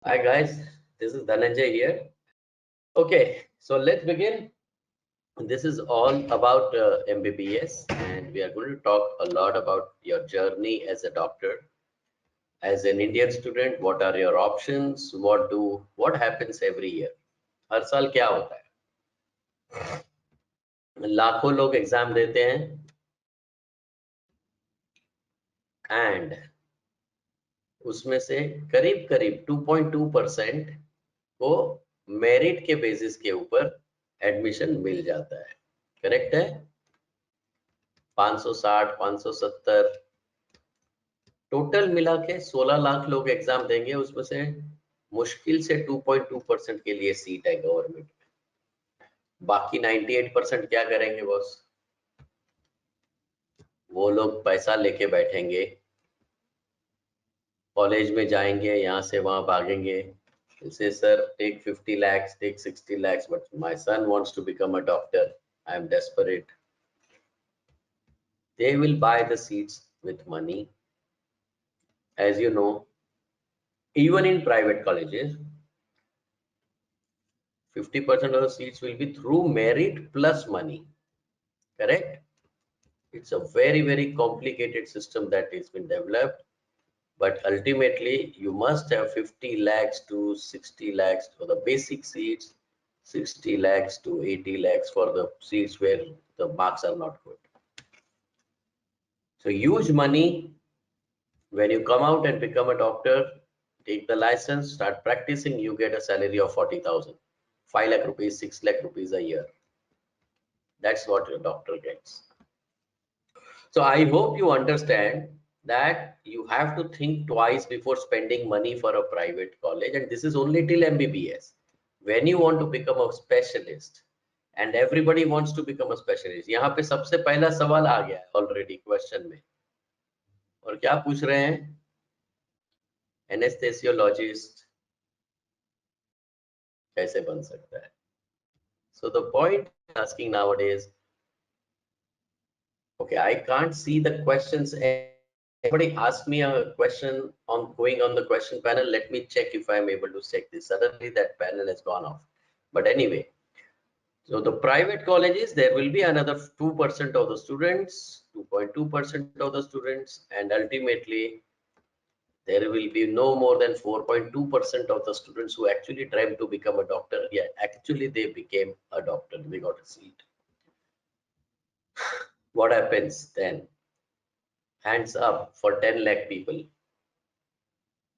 Hi guys, this is Dhananjay here. Okay, so let's begin. This is all about MBBS, and we are going to talk a lot about your journey as a doctor. As an Indian student, what are your options? What happens every year? हर साल क्या होता है? लाखों लोग exam देते हैं and उसमें से करीब करीब 2.2% को मेरिट के बेसिस के ऊपर एडमिशन मिल जाता है। करेक्ट है? 560, 570 टोटल मिला के 16 लाख लोग एग्जाम देंगे, उसमें से मुश्किल से 2.2% के लिए सीट है गवर्नमेंट में। बाकी 98% क्या करेंगे बॉस? वो लोग पैसा लेके बैठेंगे, कॉलेज में जाएंगे, यहाँ से वहां भागेंगे, say sir, take 50 lakhs, take 60 lakhs, but my son wants to become a doctor, I am desperate. They will buy the seats with money. As you know, even in private colleges, 50% of the seats will be through merit plus money. Correct? It's a very, very complicated system that has been developed, but ultimately you must have 50 lakhs to 60 lakhs for the basic seats, 60 lakhs to 80 lakhs for the seats where the marks are not good. So huge money. When you come out and become a doctor, take the license, start practicing, you get a salary of 40,000, 5 lakh rupees, 6 lakh rupees a year. That's what your doctor gets. So I hope you understand that you have to think twice before spending money for a private college, and this is only till MBBS. When you want to become a specialist, and everybody wants to become a specialist, यहाँ पे सबसे पहला सवाल आ गया है already question में, और क्या पूछ रहे हैं? Anesthesiologist कैसे बन सकता है? So the point asking nowadays, okay, I can't see the questions. Somebody asked me a question on going on the question panel. Let me check if I'm able to check this. Suddenly that panel has gone off. But anyway, so the private colleges, there will be another 2% of the students, 2.2% of the students, and ultimately there will be no more than 4.2% of the students who actually tried to become a doctor. Yeah, actually they became a doctor. They got a seat. What happens then? Hands up for 10 lakh people.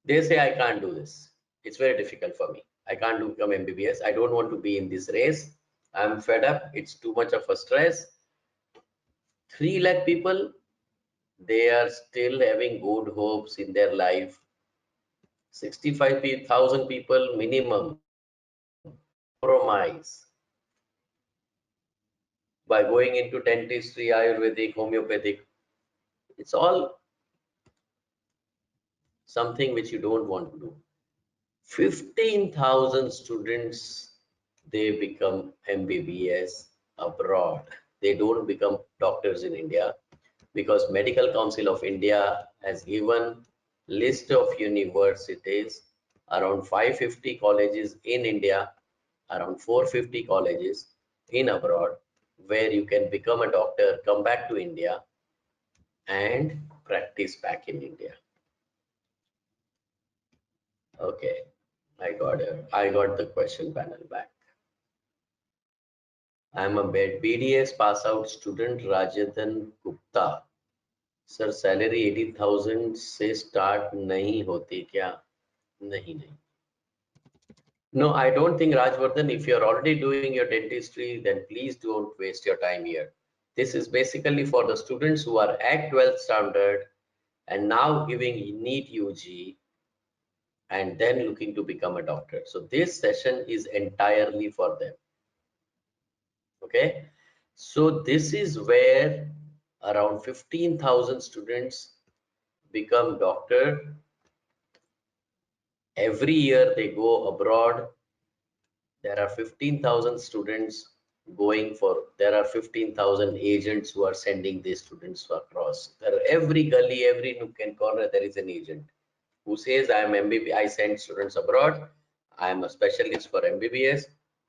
They say, I can't do this. It's very difficult for me. I can't become MBBS. I don't want to be in this race. I'm fed up. It's too much of a stress. 3 lakh people, they are still having good hopes in their life. 65,000 people minimum compromise by going into dentistry, Ayurvedic, homeopathic. It's all something which you don't want to do. 15,000 students, they become MBBS abroad. They don't become doctors in India because Medical Council of India has given list of universities, around 550 colleges in India, around 450 colleges in abroad, where you can become a doctor, come back to India and practice back in India. Okay, I got the question panel back. I'm a BDS pass out student Rajadan Gupta. Sir, salary 80,000 से start नहीं होती क्या? नहीं. No, I don't think, Rajvardhan, if you're already doing your dentistry, then please don't waste your time here. This is basically for the students who are at 12th standard and now giving NEET UG and then looking to become a doctor. So this session is entirely for them. Okay, so this is where around 15,000 students become doctor. Every year they go abroad. There are 15,000 students going for, there are 15,000 agents who are sending these students across. There are every gully, every nook and corner, there is an agent who says I am MBBS, I send students abroad, I am a specialist for MBBS,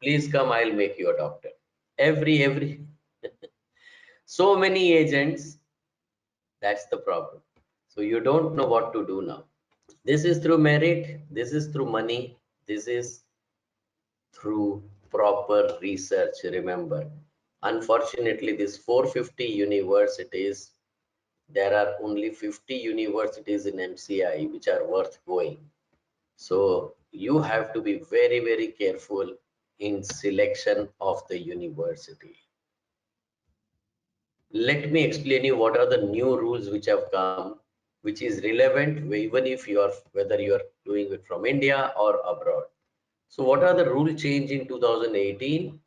please come, I'll make you a doctor. Every so many agents, that's the problem. So you don't know what to do now. This is through merit, this is through money, this is through proper research. Remember, unfortunately, these 450 universities, there are only 50 universities in MCI which are worth going. So you have to be very careful in selection of the university. Let me explain you what are the new rules which have come, which is relevant even if you are, whether you are doing it from India or abroad. So what are the rule change in 2018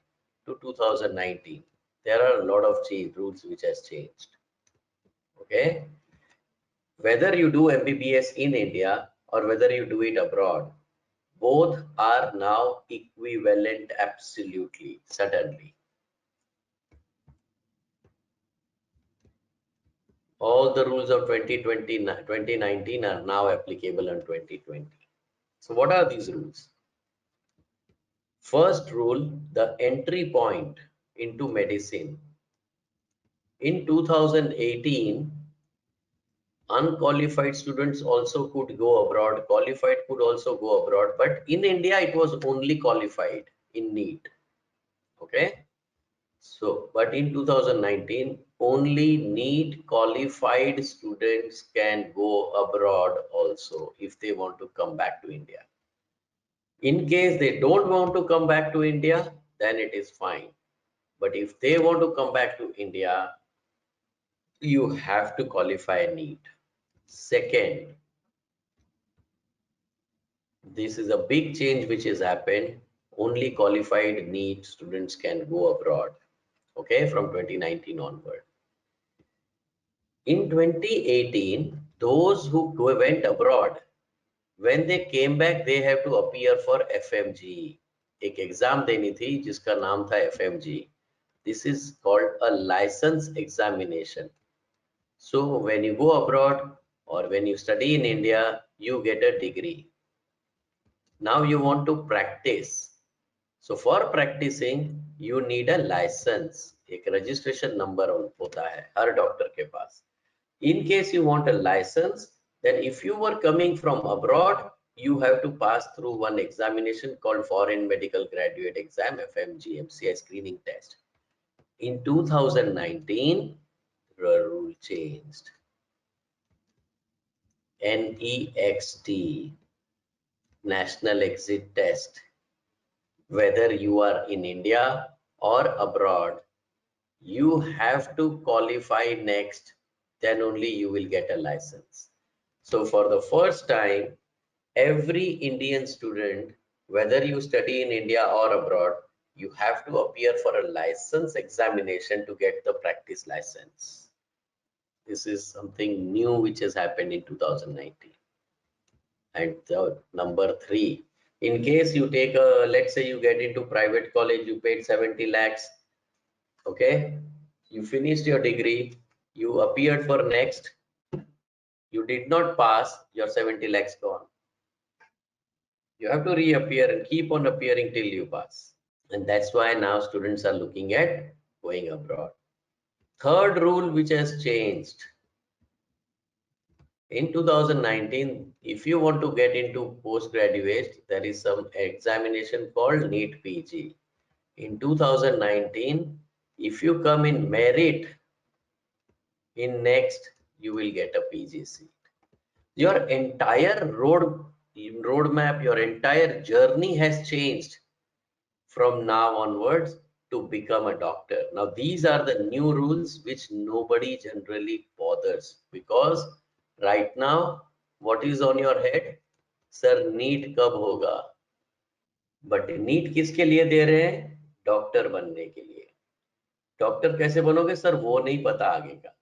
to 2019? There are a lot of rules which has changed. Okay. Whether you do MBBS in India or whether you do it abroad, both are now equivalent absolutely, suddenly. All the rules of 2019 are now applicable in 2020. So what are these rules? First rule, the entry point into medicine. In 2018, unqualified students also could go abroad, qualified could also go abroad, but in India it was only qualified in NEET. Okay. So, but in 2019, only NEET qualified students can go abroad also if they want to come back to India. In case they don't want to come back to India, then it is fine. But if they want to come back to India, you have to qualify NEET. Second, this is a big change which has happened. Only qualified NEET students can go abroad. Okay, from 2019 onward. In 2018, those who went abroad, when they came back, they have to appear for FMG. एक exam देनी थी जिसका नाम था FMG. This is called a license examination. So when you go abroad or when you study in India, you get a degree. Now you want to practice. So for practicing, you need a license. एक registration number होता है हर doctor के पास. In case you want a license, then if you were coming from abroad, you have to pass through one examination called Foreign Medical Graduate Exam, FMG, MCI screening test. In 2019, the rule changed. NEXT, National Exit Test. Whether you are in India or abroad, you have to qualify next, then only you will get a license. So for the first time, every Indian student, whether you study in India or abroad, you have to appear for a license examination to get the practice license. This is something new which has happened in 2019. And number 3, in case you take a, let's say you get into private college, you paid 70 lakhs. Okay, you finished your degree, you appeared for next, you did not pass, your 70 lakhs gone. You have to reappear and keep on appearing till you pass. And that's why now students are looking at going abroad. Third rule which has changed. In 2019, if you want to get into postgraduate, there is some examination called NEET PG. In 2019, if you come in merit in next, you will get a PG seat. Your entire roadmap, your entire journey has changed from now onwards to become a doctor. Now, these are the new rules which nobody generally bothers, because right now, what is on your head? Sir, NEET कब होगा? But NEET किसके लिए दे रहे हैं? Doctor बनने के लिए. Doctor कैसे बनोगे सर? वो नहीं पता आगे का,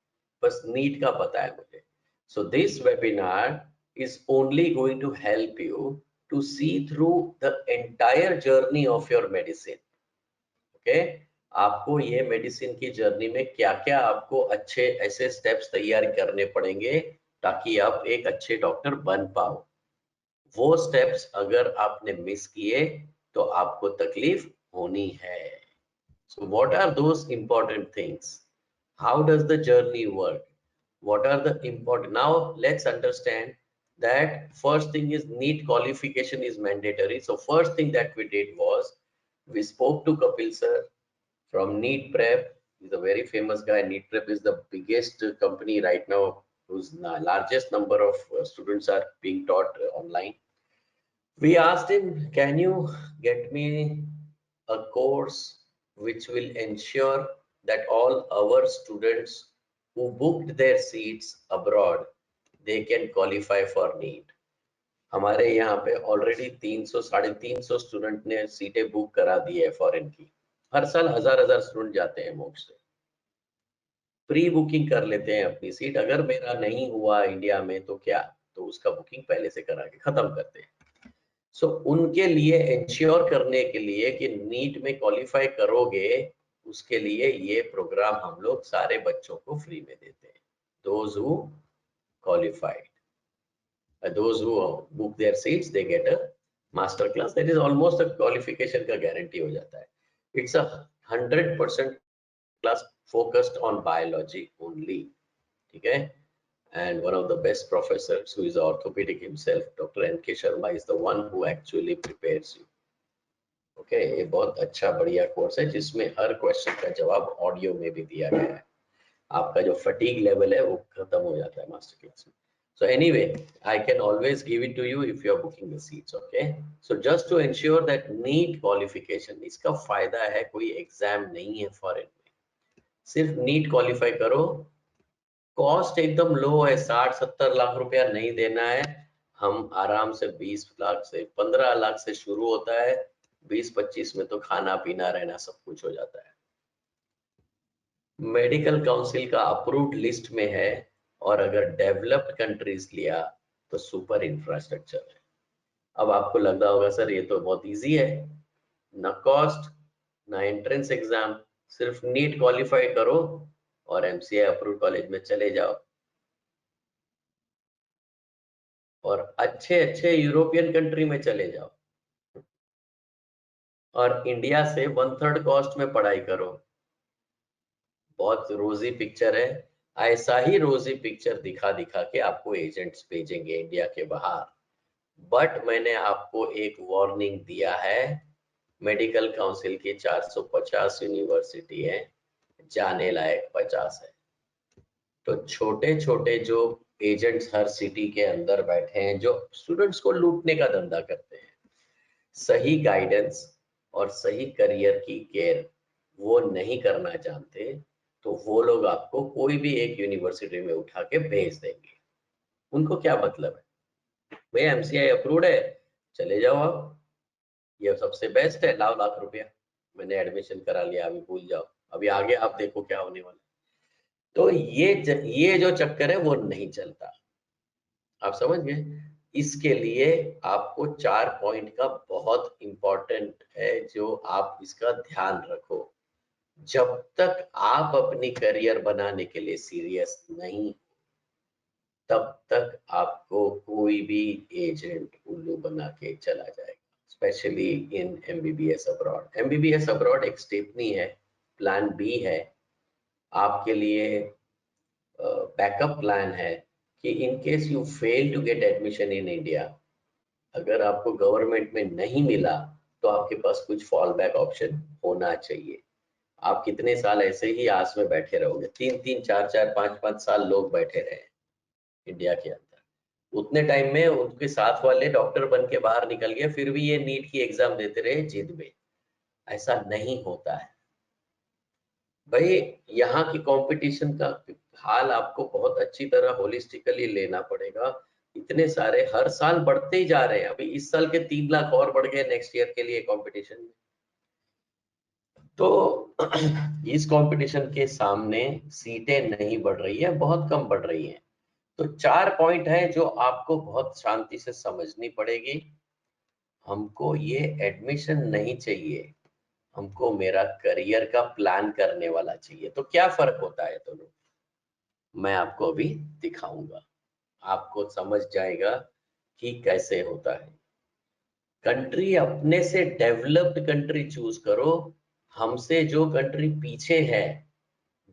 बस NEET का पता है मुझे. So this webinar is only going to help you to see through the entire journey of your medicine. Okay? आपको ये मेडिसिन की जर्नी में क्या क्या आपको अच्छे ऐसे स्टेप्स तैयार करने पड़ेंगे ताकि आप एक अच्छे डॉक्टर बन पाओ. वो स्टेप्स अगर आपने मिस किए तो आपको तकलीफ होनी है। So what are those important things? How does the journey work? What are the important? Now let's understand that first thing is NEET qualification is mandatory. So first thing that we did was we spoke to Kapil sir from NEET Prep. He's a very famous guy. NEET Prep is the biggest company right now whose largest number of students are being taught online. We asked him, can you get me a course which will ensure that all our students who booked their seats abroad, they can qualify for NEET. हमारे यहाँ पे already 300 350 student ने सीटें book करा दी है foreign की। हर साल हजार स्टूडेंट जाते हैं मोक्ष से, प्री बुकिंग कर लेते हैं अपनी सीट। अगर मेरा नहीं हुआ इंडिया में तो क्या, तो उसका बुकिंग पहले से करा के खत्म करते हैं। सो उनके लिए इंश्योर करने के लिए कि नीट में क्वालिफाई करोगे, उसके लिए ये प्रोग्राम हम लोग सारे बच्चों को फ्री में देते हैं। Those who qualified, those who book there seats, they get a master class. That is almost a qualification का गारंटी हो जाता है। It's a 100% class focused on biology only, ठीक है। And one of the best professors who is orthopedic himself, Dr. N.K. Sharma, is the one who actually prepares you. Okay, ये बहुत अच्छा बढ़िया कोर्स है जिसमें हर क्वेश्चन का जवाब ऑडियो में भी दिया गया है। आपका जो फटीग लेवल है वो खत्म हो जाता है मास्टर क्लास में। So anyway, I can always give it to you if you are booking the seats. Okay, so just to ensure that NEET qualification, इसका फायदा है कोई एग्जाम नहीं है फॉरेन में, सिर्फ नीट क्वालिफाई करो। कॉस्ट एकदम लो है, 60-70 लाख रुपया नहीं देना है। हम आराम से 20 लाख से 15 लाख से शुरू होता है, 20-25 में तो खाना पीना रहना सब कुछ हो जाता है। मेडिकल काउंसिल का अप्रूव्ड लिस्ट में है, और अगर डेवलप्ड कंट्रीज लिया तो सुपर इंफ्रास्ट्रक्चर है। अब आपको लग रहा होगा सर ये तो बहुत इजी है, ना कॉस्ट ना एंट्रेंस एग्जाम, सिर्फ नीट क्वालिफाई करो और एमसीआई अप्रूव्ड कॉलेज में चले जाओ और अच्छे अच्छे यूरोपियन कंट्री में चले जाओ और इंडिया से 1/3 कॉस्ट में पढ़ाई करो। बहुत रोजी पिक्चर है। ऐसा ही रोजी पिक्चर दिखा दिखा के आपको एजेंट्स भेजेंगे इंडिया के बाहर। बट मैंने आपको एक वार्निंग दिया है, मेडिकल काउंसिल की 450 यूनिवर्सिटी है, जाने लायक 50 है। तो छोटे छोटे जो एजेंट्स हर सिटी के अंदर बैठे हैं जो स्टूडेंट्स को लूटने का धंधा करते हैं, सही गाइडेंस और सही करियर की केयर वो नहीं करना जानते, तो वो लोग आपको कोई भी एक यूनिवर्सिटी में उठा के भेज देंगे। उनको क्या मतलब है, भाई एमसीआई अप्रूव्ड है, चले जाओ आप, ये सबसे बेस्ट है, लाओ लाख रुपया, मैंने एडमिशन करा लिया, अभी भूल जाओ, अभी आगे आप देखो क्या होने वाला। तो ये जो चक्कर है वो नहीं चलता, आप समझ गए। इसके लिए आपको 4 पॉइंट का बहुत इंपॉर्टेंट है जो आप इसका ध्यान रखो। जब तक आप अपनी करियर बनाने के लिए सीरियस नहीं, तब तक आपको कोई भी एजेंट उल्लू बना के चला जाएगा, specially in MBBS abroad. MBBS abroad एक स्टेपनी है, प्लान बी है आपके लिए, बैकअप प्लान है कि in case you fail to get admission in India, अगर आपको गवर्नमेंट में नहीं मिला तो आपके पास कुछ फॉल बैक ऑप्शन होना चाहिए। आप कितने साल ऐसे ही आस में बैठे रहोगे, 3-3, 4-4, 5-5 साल लोग बैठे रहे इंडिया के अंदर, उतने टाइम में उनके साथ वाले डॉक्टर बन के बाहर निकल गए, फिर भी ये नीट की एग्जाम देते रहे जिद में। ऐसा नहीं होता है भाई। यहाँ की कंपटीशन का हाल आपको बहुत अच्छी तरह होलिस्टिकली लेना पड़ेगा। इतने सारे हर साल बढ़ते ही जा रहे हैं, अभी इस साल के 3 लाख और बढ़ गए नेक्स्ट ईयर के लिए कंपटीशन में। तो इस कंपटीशन के सामने सीटें नहीं बढ़ रही है, बहुत कम बढ़ रही हैं। तो 4 पॉइंट है जो आपको बहुत शांति से समझनी पड़ेगी। हमको ये एडमिशन नहीं चाहिए, हमको मेरा करियर का प्लान करने वाला चाहिए। तो क्या फर्क होता है दोनों, मैं आपको अभी दिखाऊंगा, आपको समझ जाएगा कि कैसे होता है। कंट्री अपने से डेवलप्ड कंट्री चूज करो, हमसे जो कंट्री पीछे है,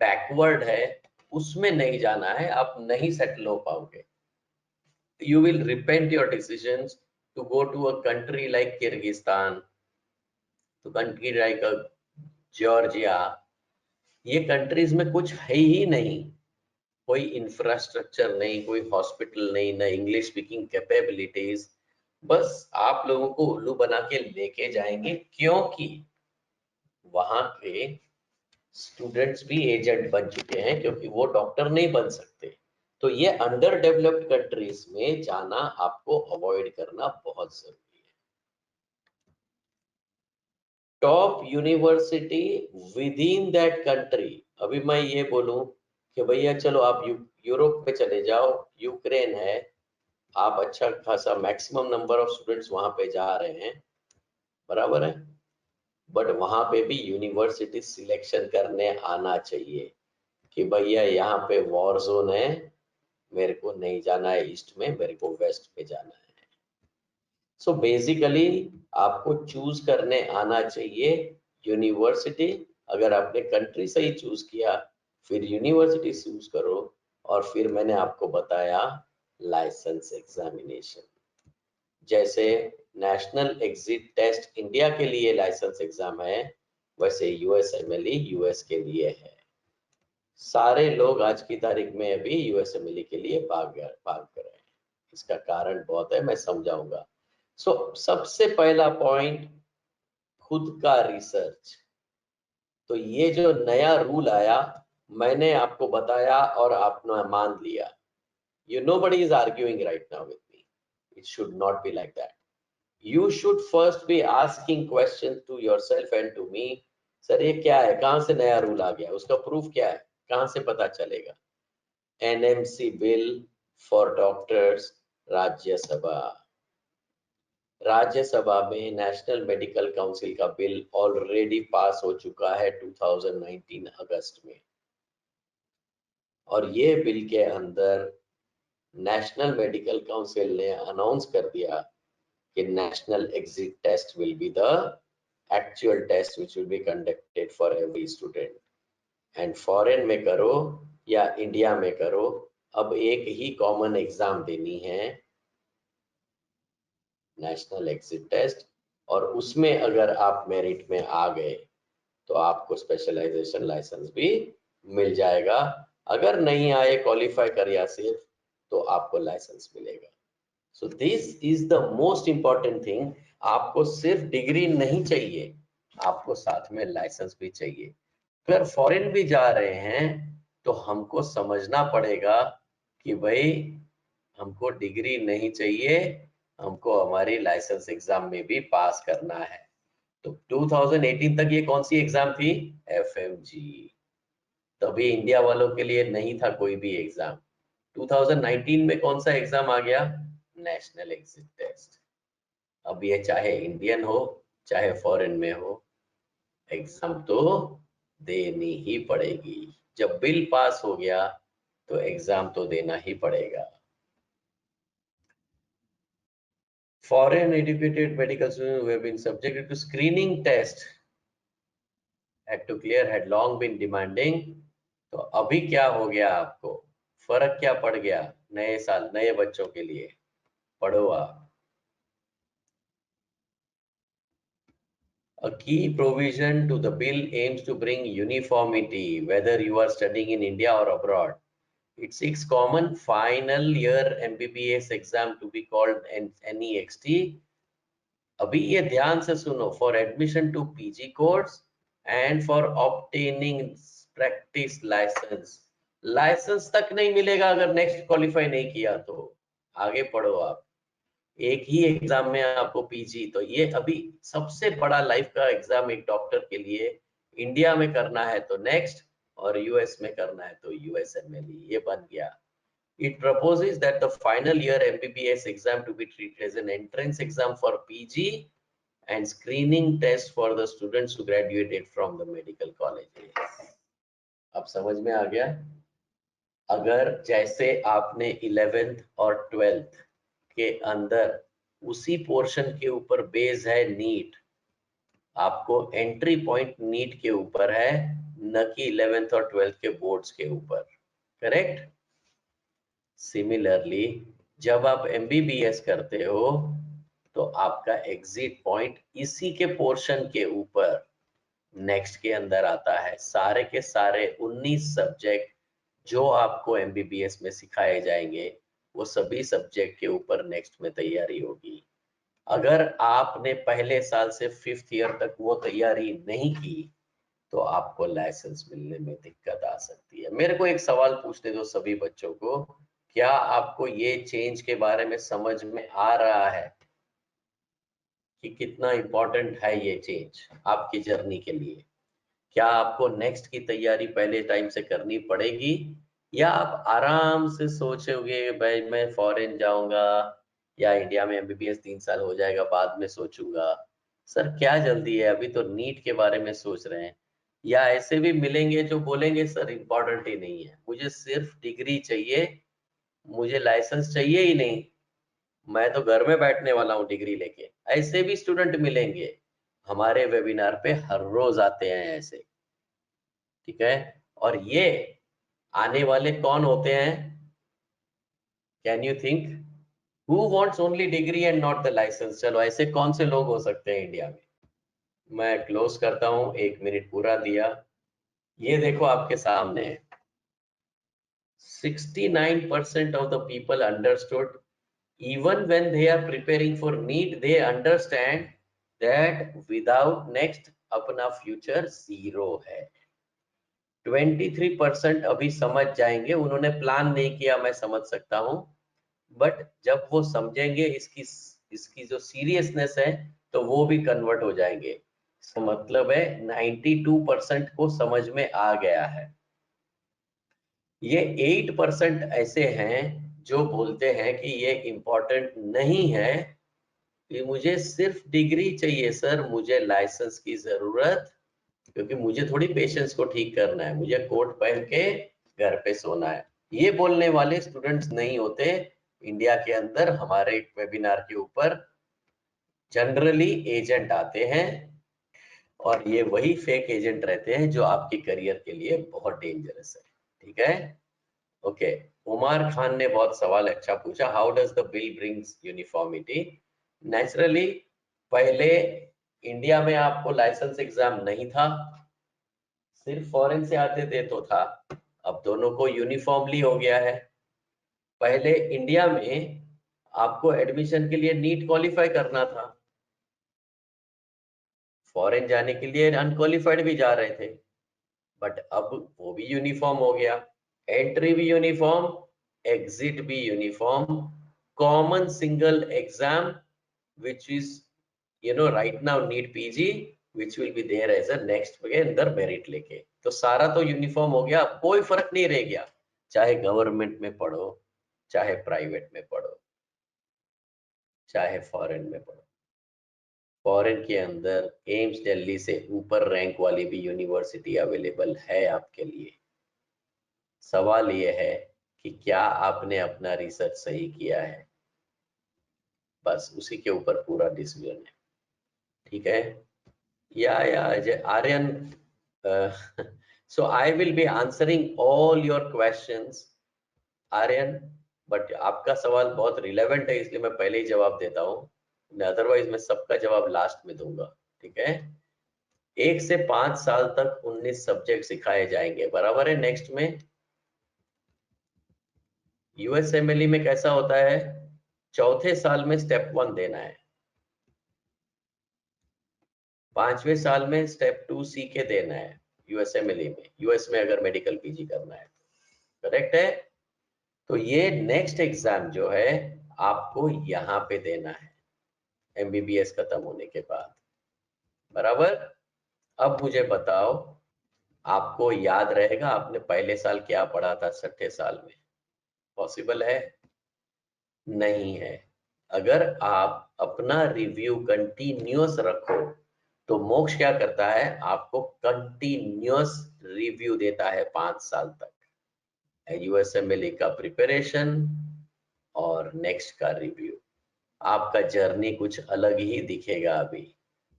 बैकवर्ड है, उसमें नहीं जाना है, आप नहीं सेटल हो पाओगे। You will repent your decisions to go to a country like Kyrgyzstan, to country like Georgia. ये कंट्रीज में कुछ है ही नहीं, कोई इंफ्रास्ट्रक्चर नहीं, कोई हॉस्पिटल नहीं, ना इंग्लिश स्पीकिंग कैपेबिलिटीज। बस आप लोगों को उल्लू बना के लेके जाएंगे, क्योंकि वहां के स्टूडेंट्स भी एजेंट बन चुके हैं, क्योंकि वो डॉक्टर नहीं बन सकते। तो ये अंडर डेवलप्ड कंट्रीज में जाना आपको अवॉइड करना बहुत जरूरी है। Top university with in that country. अभी मैं ये बोलूं कि भैया चलो आप यूरोप में चले जाओ, यूक्रेन है, आप अच्छा खासा मैक्सिमम नंबर ऑफ स्टूडेंट्स वहां पे जा रहे हैं, बराबर है, बट वहां पे भी यूनिवर्सिटी सिलेक्शन करने आना चाहिए कि भैया यहाँ पे वॉर जोन है, मेरे को नहीं जाना है ईस्ट में, मेरे को वेस्ट में जाना है। सो बेसिकली आपको चूज करने आना चाहिए यूनिवर्सिटी। अगर आपने कंट्री सही चूज किया, फिर यूनिवर्सिटी चूज करो, और फिर मैंने आपको बताया लाइसेंस एग्जामिनेशन। जैसे नेशनल एग्जिट टेस्ट इंडिया के लिए लाइसेंस एग्जाम है, वैसे यूएसएमएलई यूएस के लिए है। सारे लोग आज की तारीख में अभी यूएसएमएलई के लिए भाग कर रहे हैं। इसका कारण बहुत है, मैं समझाऊंगा। सबसे पहला पॉइंट, खुद का रिसर्च। तो ये जो नया रूल आया, मैंने आपको बताया और आपने मान लिया। Nobody is arguing right now with me. It should not be like that. You should first be asking questions to yourself and to me. Sir ये क्या है, कहां से नया रूल आ गया, उसका प्रूफ क्या है, कहां से पता चलेगा? NMC bill for doctors, Rajya Sabha में नेशनल मेडिकल काउंसिल का बिल ऑलरेडी पास हो चुका है 2019 अगस्त में, और ये बिल के अंदर नेशनल मेडिकल काउंसिल ने अनाउंस कर दिया कि National Exit Test will be the actual test which will be conducted for every student. And foreign में करो या इंडिया में करो, अब एक ही कॉमन एग्जाम देनी है, नेशनल एग्जिट टेस्ट, और उसमें अगर आप मेरिट में आ गए तो आपको स्पेशलाइजेशन लाइसेंस भी मिल जाएगा। अगर नहीं आए, क्वालिफाई कर या सिर्फ, तो आपको लाइसेंस मिलेगा। So this is the most important thing. आपको सिर्फ डिग्री नहीं चाहिए, आपको साथ में लाइसेंस भी चाहिए। अगर फॉरेन भी जा रहे हैं तो हमको समझना पड़ेगा कि भाई हमको डिग्री नहीं चाहिए, हमको हमारी लाइसेंस एग्जाम में भी पास करना है। तो 2018 तक ये कौन सी एग्जाम थी? एफएमजी। तभी इंडिया वालों के लिए नहीं था कोई भी एग्जाम। 2019 में कौन सा एग्जाम आ गया? National Exit Test. अब ये चाहे इंडियन हो चाहे फॉरेन में हो, एग्जाम तो देनी ही पड़ेगी। जब बिल पास हो गया तो एग्जाम तो देना ही पड़ेगा। Foreign educated medical students who have been subjected to screening test had to clear had long been demanding। तो अभी क्या हो गया, आपको फर्क क्या पड़ गया? नए साल नए बच्चों के लिए पढ़ो आप। A key provision to the bill aims to bring uniformity whether you are studying in India or abroad. It seeks common final year MBBS exam to be called NEXT। अभी ये ध्यान से सुनो, for admission to PG course and for obtaining practice license। Licence तक नहीं मिलेगा अगर next qualify नहीं किया तो। आगे पढ़ो आप, एक ही एग्जाम में आपको पीजी। तो ये अभी सबसे बड़ा लाइफ का एग्जाम एक डॉक्टर के लिए इंडिया में करना है तो नेक्स्ट, और यूएस में करना है तो यूएसएमएलई। ये बन गया। It proposes that the final year MBBS exam to be treated as an entrance exam for PG and screening test for the students who graduated from the medical colleges। अब समझ में आ गया? अगर जैसे आपने 11th और 12th के अंदर उसी पोर्शन के ऊपर बेस है नीट, आपको एंट्री पॉइंट नीट के ऊपर है, न कि 11th और 12th के बोर्ड्स के ऊपर, करेक्ट। सिमिलरली जब आप MBBS करते हो तो आपका एग्जिट पॉइंट इसी के पोर्शन के ऊपर नेक्स्ट के अंदर आता है। सारे के सारे 19 सब्जेक्ट जो आपको MBBS में सिखाए जाएंगे वो सभी सब्जेक्ट के ऊपर नेक्स्ट में तैयारी होगी। अगर आपने पहले साल से 5th ईयर तक वो तैयारी नहीं की तो आपको लाइसेंस मिलने में दिक्कत आ सकती है। मेरे को एक सवाल पूछने दो सभी बच्चों को, क्या आपको ये चेंज के बारे में समझ में आ रहा है कि कितना इंपॉर्टेंट है ये चेंज आपकी जर्नी के लिए? क्या आपको नेक्स्ट की तैयारी पहले टाइम से करनी पड़ेगी, या आप आराम से सोचोगे भाई मैं फॉरेन जाऊंगा या इंडिया में MBBS 3 साल हो जाएगा बाद में सोचूंगा? सर क्या जल्दी है, अभी तो नीट के बारे में सोच रहे हैं। या ऐसे भी मिलेंगे जो बोलेंगे सर इम्पोर्टेंट ही नहीं है, मुझे सिर्फ डिग्री चाहिए, मुझे लाइसेंस चाहिए ही नहीं, मैं तो घर में बैठने वाला हूँ डिग्री लेके। ऐसे भी स्टूडेंट मिलेंगे, हमारे वेबिनार पे हर रोज आते हैं ऐसे, ठीक है। और ये आने वाले कौन होते हैं? Can you think who wants only degree and not the licence? चलो ऐसे कौन से लोग हो सकते हैं इंडिया में? मैं क्लोज करता हूं, 1 मिनट पूरा दिया। ये देखो आपके सामने 69% of the people understood, even when they are preparing for NEET, they understand that without next अपना फ्यूचर जीरो है। 23% अभी समझ जाएंगे, उन्होंने प्लान नहीं किया, मैं समझ सकता हूं, बट जब वो समझेंगे इसकी जो सीरियसनेस है तो वो भी कन्वर्ट हो जाएंगे। इसका मतलब है 92% को समझ में आ गया है। ये 8% ऐसे हैं जो बोलते हैं कि ये इम्पोर्टेंट नहीं है, कि मुझे सिर्फ डिग्री चाहिए सर, मुझे लाइसेंस की जरूरत, क्योंकि मुझे थोड़ी पेशेंस को ठीक करना है, मुझे कोट पहन के घर पे सोना है। ये बोलने वाले स्टूडेंट्स नहीं होते इंडिया के अंदर। हमारे वेबिनार के ऊपर जनरली एजेंट आते हैं और ये वही फेक एजेंट रहते हैं जो आपके करियर के लिए बहुत डेंजरस है, ठीक है। ओके, उमर खान ने बहुत सवाल अच्छा पूछा, how does the bill brings uniformity? Naturally पहले इंडिया में आपको लाइसेंस एग्जाम नहीं था, सिर्फ फॉरेन से आते थे तो था, अब दोनों को यूनिफॉर्मली हो गया है। पहले इंडिया में आपको एडमिशन के लिए नीट क्वालिफाई करना था, फॉरेन जाने के लिए अनक्वालिफाइड भी जा रहे थे, बट अब वो भी यूनिफॉर्म हो गया। एंट्री भी यूनिफॉर्म, एग्जिट भी uniform, common single exam which is right now NEET PG which will be there as a next के अंदर मेरिट लेके, तो सारा तो यूनिफॉर्म हो गया, कोई फर्क नहीं रह गया, चाहे गवर्नमेंट में पढ़ो, चाहे प्राइवेट में पढ़ो, चाहे फॉरेन में पढ़ो। फॉरेन के अंदर एम्स दिल्ली से ऊपर रैंक वाली भी यूनिवर्सिटी अवेलेबल है आपके लिए। सवाल ये है कि क्या आपने अपना रिसर्च सही किया है, बस उसी के ऊपर पूरा डिसीजन है, ठीक है। या Aryan, so I will be answering all your questions, Aryan, but आपका सवाल बहुत रिलेवेंट है इसलिए मैं पहले ही जवाब देता हूँ, अदरवाइज मैं सबका जवाब लास्ट में दूंगा, ठीक है। 1 से 5 साल तक 19 सब्जेक्ट सिखाए जाएंगे, बराबर है। नेक्स्ट में USMLE में कैसा होता है, चौथे साल में स्टेप 1 देना है, 5वें साल में स्टेप 2 सीखे देना है USMLE में, यूएस में अगर मेडिकल पीजी करना है, करेक्ट है। तो ये नेक्स्ट एग्जाम जो है आपको यहाँ पे देना है MBBS खत्म होने के बाद, बराबर। अब मुझे बताओ, आपको याद रहेगा आपने पहले साल क्या पढ़ा था 6ठे साल में? पॉसिबल है? नहीं है। अगर आप अपना रिव्यू कंटिन्यूअस रखो तो मोक्ष क्या करता है, आपको कंटिन्यूअस रिव्यू देता है 5 साल तक, USMLE का प्रिपरेशन और नेक्स्ट का रिव्यू, आपका जर्नी कुछ अलग ही दिखेगा। अभी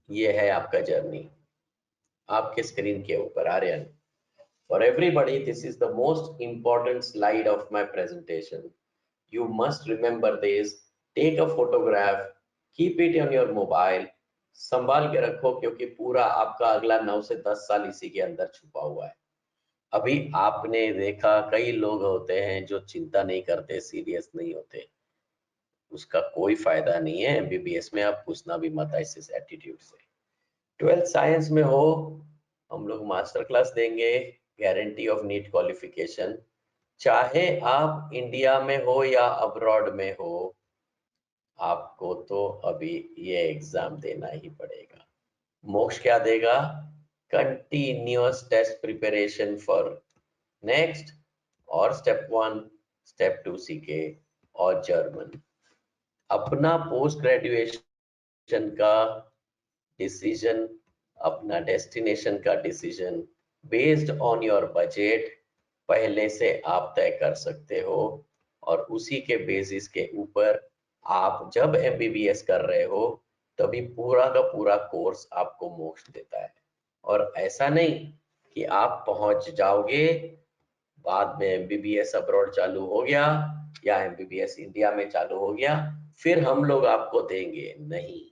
ये है आपका जर्नी आपके स्क्रीन के ऊपर। Aryan, for everybody, this is the most important slide of my presentation. You must remember this. Take a photograph, keep it on your mobile. संभाल के रखो क्योंकि पूरा आपका अगला 9 से 10 साल इसी के अंदर छुपा हुआ है। अभी आपने देखा कई लोग होते हैं जो चिंता नहीं करते, सीरियस नहीं होते, उसका कोई फायदा नहीं है। एमबीबीएस में आप पूछना भी मत ऐसे एटीट्यूड से। 12th साइंस में हो, हम लोग मास्टर क्लास देंगे, गारंटी ऑफ नीट क्वालिफिकेशन। चाहे आप इंडिया में हो या अब्रॉड में हो, आपको तो अभी ये एग्जाम देना ही पड़ेगा। मोक्ष क्या देगा? Continuous test preparation for next और स्टेप 1, स्टेप 2 सीके और जर्मन। अपना पोस्ट ग्रेजुएशन का डिसीजन, अपना डेस्टिनेशन का decision based on your budget पहले से आप तय कर सकते हो, और उसी के बेसिस के ऊपर आप जब एमबीबीएस कर रहे हो तभी पूरा का पूरा कोर्स आपको मोक्ष देता है। और ऐसा नहीं कि आप पहुंच जाओगे, बाद में एमबीबीएस अब्रॉड चालू हो गया या एमबीबीएस इंडिया में चालू हो गया फिर हम लोग आपको देंगे, नहीं।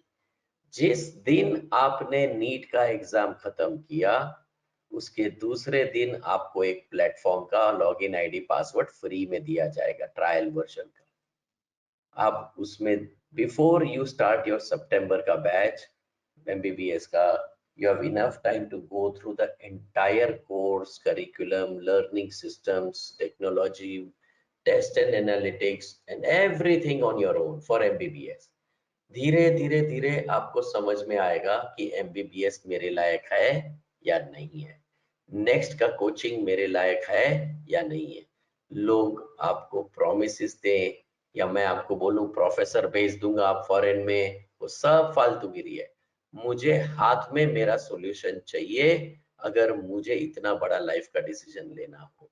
जिस दिन आपने नीट का एग्जाम खत्म किया उसके दूसरे दिन आपको एक प्लेटफॉर्म का लॉगिन आईडी पासवर्ड फ्री में दिया जाएगा, ट्रायल वर्जन का। आप उसमें बिफोर यू स्टार्ट योर सितंबर का बैच एमबीबीएस का, you have enough time to go through the entire course, curriculum, learning systems, technology, test and analytics and everything on your own for MBBS। धीरे धीरे धीरे आपको समझ में आएगा कि एमबीबीएस मेरे लायक है या नहीं है, नेक्स्ट का कोचिंग मेरे लायक है या नहीं है। लोग आपको प्रॉमिसेस दें या मैं आपको बोलूं प्रोफेसर भेज दूंगा आप फॉरेन में, वो सब फालतूगिरी है। मुझे हाथ में मेरा सॉल्यूशन चाहिए अगर मुझे इतना बड़ा लाइफ का डिसीजन लेना हो।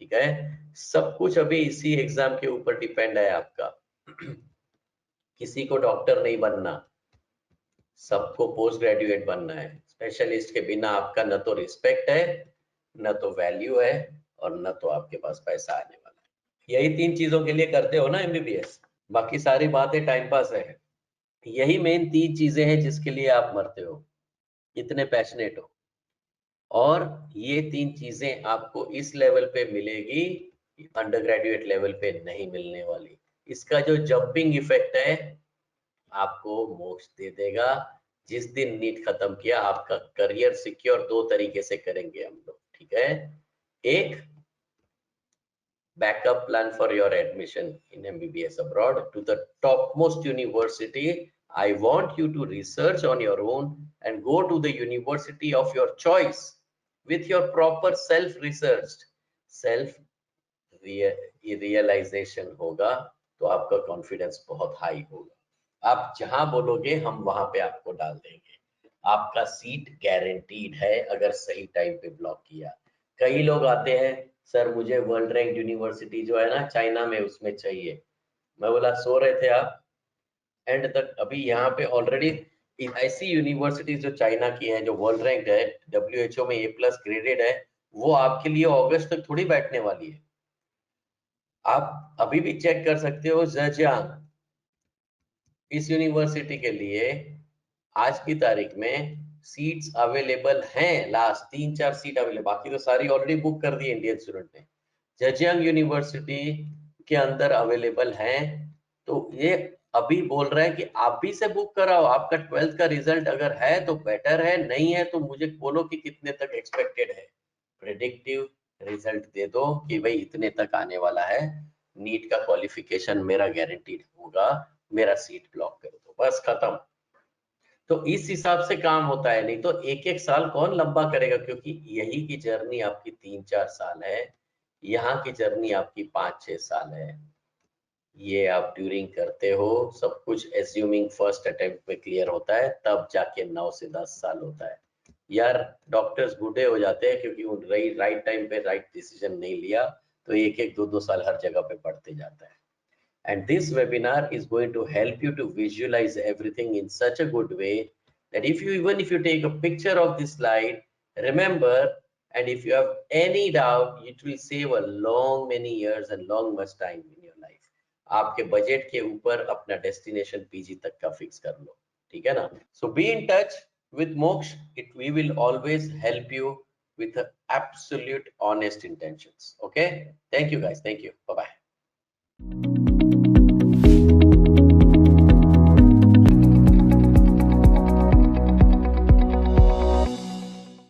ठीक है, सब कुछ अभी इसी एग्जाम के ऊपर डिपेंड है आपका। किसी को डॉक्टर नहीं बनना, सबको पोस्ट ग्रेजुएट बनना है। स्पेशलिस्ट के बिना आपका न तो रिस्पेक्ट है, न तो वैल्यू है, और न तो आपके पास पैसा आने वाला है। यही 3 चीजों के लिए करते हो ना एमबीबीएस, बाकी सारी बातें टाइम पास है। यही मेन 3 चीजें हैं जिसके लिए आप मरते हो, इतने पैशनेट हो। और ये 3 चीजें आपको इस लेवल पे मिलेगी, अंडर ग्रेजुएट लेवल पे नहीं मिलने वाली। इसका जो जंपिंग इफेक्ट है आपको मोक्ष दे देगा। जिस दिन नीट खत्म किया आपका करियर सिक्योर 2 तरीके से करेंगे हम लोग। ठीक है, एक backup plan for your admission in MBBS abroad to the topmost university. I want you to research on your own and go to the university of your choice with your proper self-researched, self-realization होगा तो आपका confidence बहुत high होगा। आप जहां बोलोगे हम वहां पे आपको डाल देंगे, आपका सीट गारंटीड है अगर सही टाइम पे ब्लॉक किया। कई लोग आते हैं, सर मुझे वर्ल्ड रैंक यूनिवर्सिटी जो है ना चाइना में उसमें चाहिए। मैं बोला सो रहे थे आप एंड तक? अभी यहाँ पे ऑलरेडी ऐसी यूनिवर्सिटीज जो चाइना की है जो वर्ल्ड रैंक है, WHO में A+ ग्रेडेड है, वो आपके लिए अगस्त तक थोड़ी बैठने वाली है। आप अभी भी चेक कर सकते हो ज़ेजियांग, इस यूनिवर्सिटी के लिए आज की तारीख में सीट्स अवेलेबल हैं, लास्ट 3-4 सीट अवेलेबल, बाकी तो सारी ऑलरेडी बुक कर दी इंडियन स्टूडेंट ने। ज़ेजियांग यूनिवर्सिटी के अंदर अवेलेबल हैं, तो ये अभी बोल रहे हैं कि आप भी से बुक कराओ। आपका 12th का रिजल्ट अगर है तो बेटर है, नहीं है तो मुझे बोलो कि कितने तक एक्सपेक्टेड है, प्रेडिक्टिव रिजल्ट दे दो कि भाई इतने तक आने वाला है, नीट का क्वालिफिकेशन मेरा गारंटीड होगा, मेरा सीट ब्लॉक कर दो, बस खत्म। तो इस हिसाब से काम होता है, नहीं तो एक एक साल कौन लंबा करेगा, क्योंकि यही की जर्नी आपकी 3-4 साल है, यहाँ की जर्नी आपकी 5-6 साल है। ये आप ड्यूरिंग करते हो, सब कुछ एज्यूमिंग फर्स्ट अटेम्प्ट में क्लियर होता है, तब जाके 9 से 10 साल होता है। यार डॉक्टर्स बूढ़े हो जाते हैं क्योंकि उन राइट टाइम पे राइट डिसीजन नहीं लिया, तो 1-1, 2-2 साल हर जगह पे बढ़ते जाता है। And this webinar is going to help you to visualize everything in such a good way that even if you take a picture of this slide, remember, and if you have any doubt, it will save a long many years and long much time in your life. आपके budget के ऊपर अपना destination PG तक का fix कर लो, ठीक है ना? So be in touch with Moksh. We will always help you with absolute honest intentions. Okay? Thank you guys. Thank you. Bye bye.